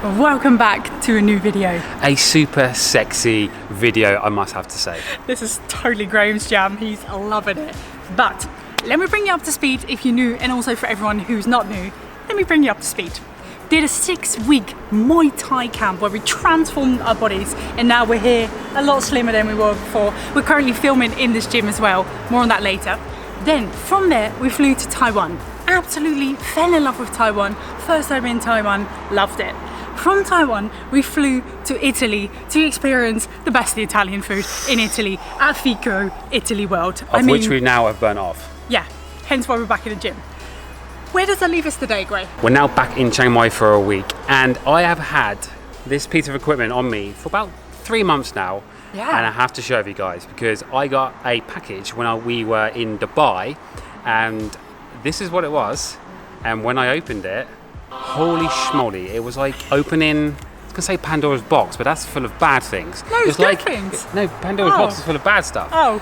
Welcome back to a new video. A super sexy video, I must have to say. This is totally Graham's jam, he's loving it. But let me bring you up to speed if you're new, and also for everyone who's not new, let me bring you up to speed. Did a 6-week Muay Thai camp where we transformed our bodies, and now we're here a lot slimmer than we were before. We're currently filming in this gym as well, more on that later. Then from there we flew to Taiwan. Absolutely fell in love with Taiwan. First time in Taiwan, loved it. From Taiwan, we flew to Italy to experience the best Italian food in Italy at Feiyu Italy World. Which we now have burnt off. Yeah, hence why we're back in the gym. Where does that leave us today, Gray? We're now back in Chiang Mai for a week, and I have had this piece of equipment on me for about 3 months now. Yeah. And I have to show you guys because I got a package when we were in Dubai, and this is what it was. And when I opened it, holy schmoly, it was like opening, I was gonna say Pandora's box, but that's full of bad things. No, it's like things. No, Pandora's box is full of bad stuff. Oh.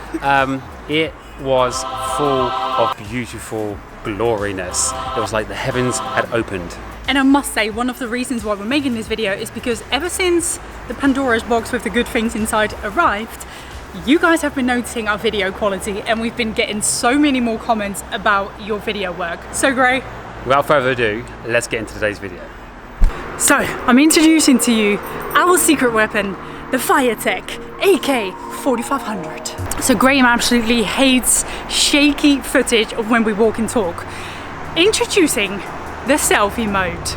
It was full of beautiful gloriness. It was like the heavens had opened. And I must say, one of the reasons why we're making this video is because ever since the Pandora's box with the good things inside arrived, you guys have been noticing our video quality, and we've been getting so many more comments about your video work. So Gray, without further ado, let's get into today's video. So I'm introducing to you our secret weapon, the Feiyu Tech AK4500. So Graham absolutely hates shaky footage of when we walk and talk. Introducing the selfie mode.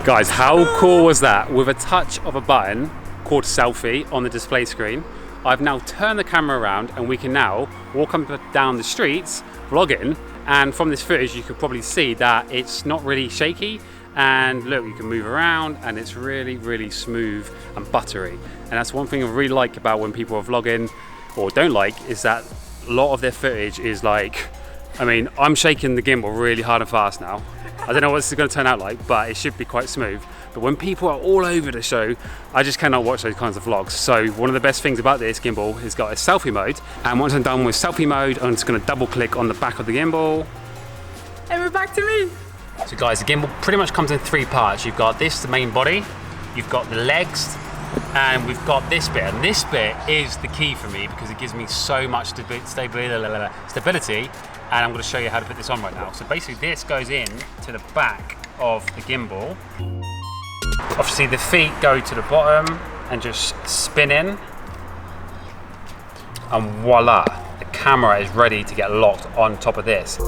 Guys, how cool was that? With a touch of a button called selfie on the display screen, I've now turned the camera around and we can now walk up and down the streets vlogging, and from this footage you could probably see that it's not really shaky, and look, you can move around and it's really smooth and buttery. And that's one thing I really like about when people are vlogging, or don't like, is that a lot of their footage is like, I mean, I'm shaking the gimbal really hard and fast now. I don't know what this is going to turn out like, but it should be quite smooth. But when people are all over the show, I just cannot watch those kinds of vlogs. So one of the best things about this gimbal is got a selfie mode. And once I'm done with selfie mode, I'm just going to double click on the back of the gimbal. And we're back to me. So guys, the gimbal pretty much comes in 3 parts. You've got this, the main body, you've got the legs, and we've got this bit. And this bit is the key for me because it gives me so much stability. And I'm going to show you how to put this on right now. So basically this goes in to the back of the gimbal. Obviously the feet go to the bottom and just spin in. And voila, the camera is ready to get locked on top of this.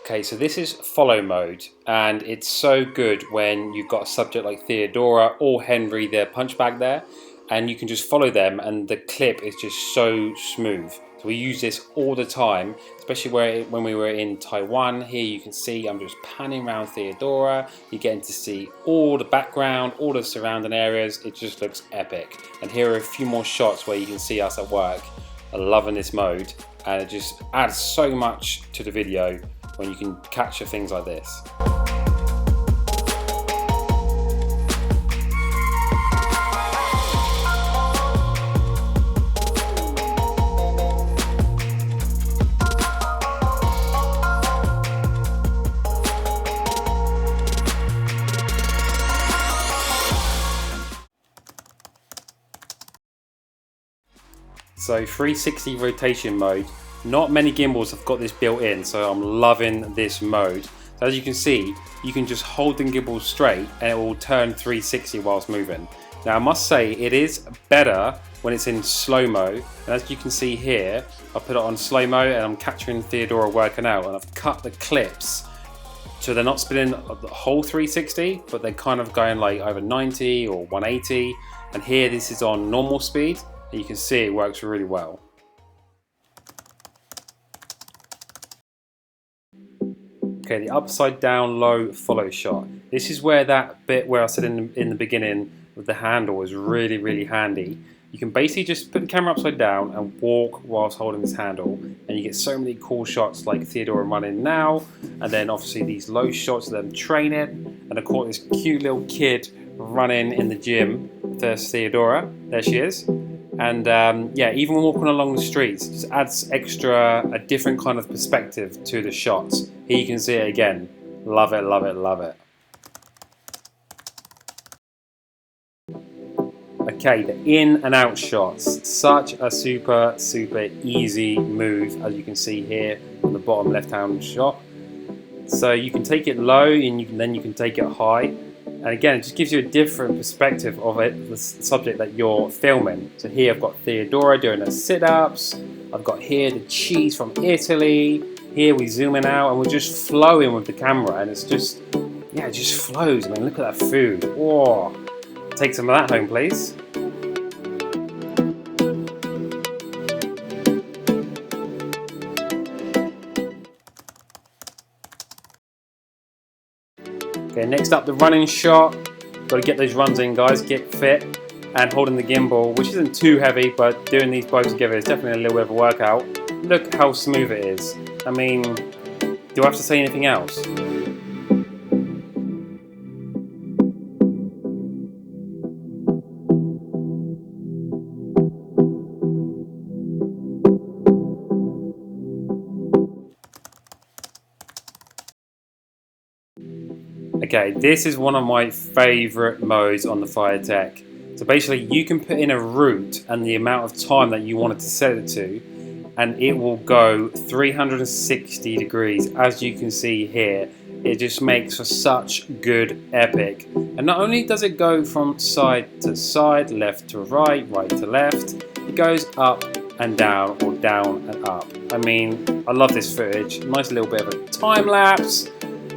Okay, so this is follow mode, and it's so good when you've got a subject like Theodora or Henry, their punchbag there, and you can just follow them and the clip is just so smooth. So we use this all the time, especially when we were in Taiwan. Here you can see I'm just panning around Theodora. You're getting to see all the background, all the surrounding areas. It just looks epic. And here are a few more shots where you can see us at work. I'm loving this mode, and it just adds so much to the video when you can capture things like this. So 360 rotation mode. Not many gimbals have got this built in, so I'm loving this mode. So as you can see, you can just hold the gimbal straight and it will turn 360 whilst moving. Now I must say it is better when it's in slow-mo, and as you can see here, I put it on slow-mo and I'm capturing Theodora working out, and I've cut the clips so they're not spinning the whole 360, but they're kind of going like either 90 or 180, and here this is on normal speed, and you can see it works really well. Okay, the upside down low follow shot. This is where that bit where I said in the beginning with the handle is really handy. You can basically just put the camera upside down and walk whilst holding this handle, and you get so many cool shots like Theodora running now, and then obviously these low shots of them training, and of course this cute little kid running in the gym. There's Theodora, there she is. And yeah, even walking along the streets, it just adds a different kind of perspective to the shots. Here you can see it again. Love it, love it, love it. Okay, the in and out shots. Such a super easy move, as you can see here on the bottom left hand shot. So you can take it low and then you can take it high. And again, it just gives you a different perspective of it, the subject that you're filming. So here I've got Theodora doing her sit-ups. I've got here the cheese from Italy. Here we zoom in out and we're just flowing with the camera, and it's just, yeah, it just flows. I mean, look at that food. Whoa. Take some of that home, please. Okay, next up the running shot. Got to get those runs in, guys, get fit, and holding the gimbal, which isn't too heavy, but doing these both together is definitely a little bit of a workout. Look how smooth it is. I mean, do I have to say anything else? Okay, this is one of my favourite modes on the Feiyu Tech. So basically you can put in a route and the amount of time that you want it to set it to, and it will go 360 degrees, as you can see here. It just makes for such good epic. And not only does it go from side to side, left to right, right to left, it goes up and down, or down and up. I mean, I love this footage. Nice little bit of a time lapse.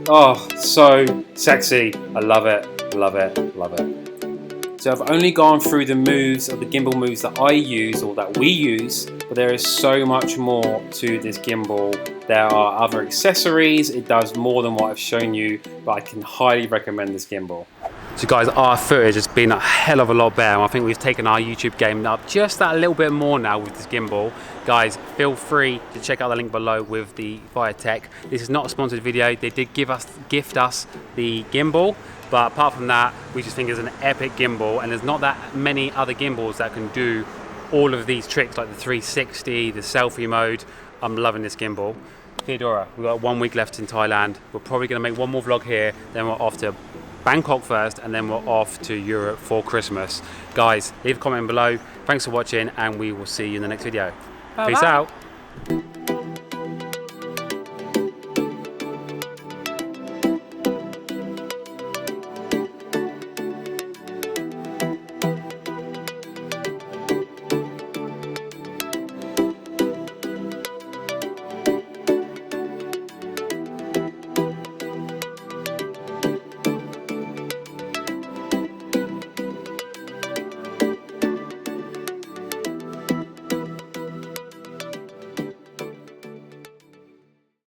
Oh, so sexy. I love it, love it, love it. So I've only gone through the moves of the gimbal moves that I use, or that we use, but there is so much more to this gimbal. There are other accessories. It does more than what I've shown you, but I can highly recommend this gimbal. So guys, our footage has been a hell of a lot better. I think we've taken our YouTube game up just that little bit more now with this gimbal. Guys, feel free to check out the link below with the Feiyu Tech. This is not a sponsored video. They did gift us the gimbal, but apart from that, we just think it's an epic gimbal, and there's not that many other gimbals that can do all of these tricks, like the 360, the selfie mode. I'm loving this gimbal. Theodora, we've got 1 week left in Thailand. We're probably going to make one more vlog here, then we're off to Bangkok first, and then we're off to Europe for Christmas. Guys, leave a comment below. Thanks for watching, and we will see you in the next video. Bye-bye. Peace out.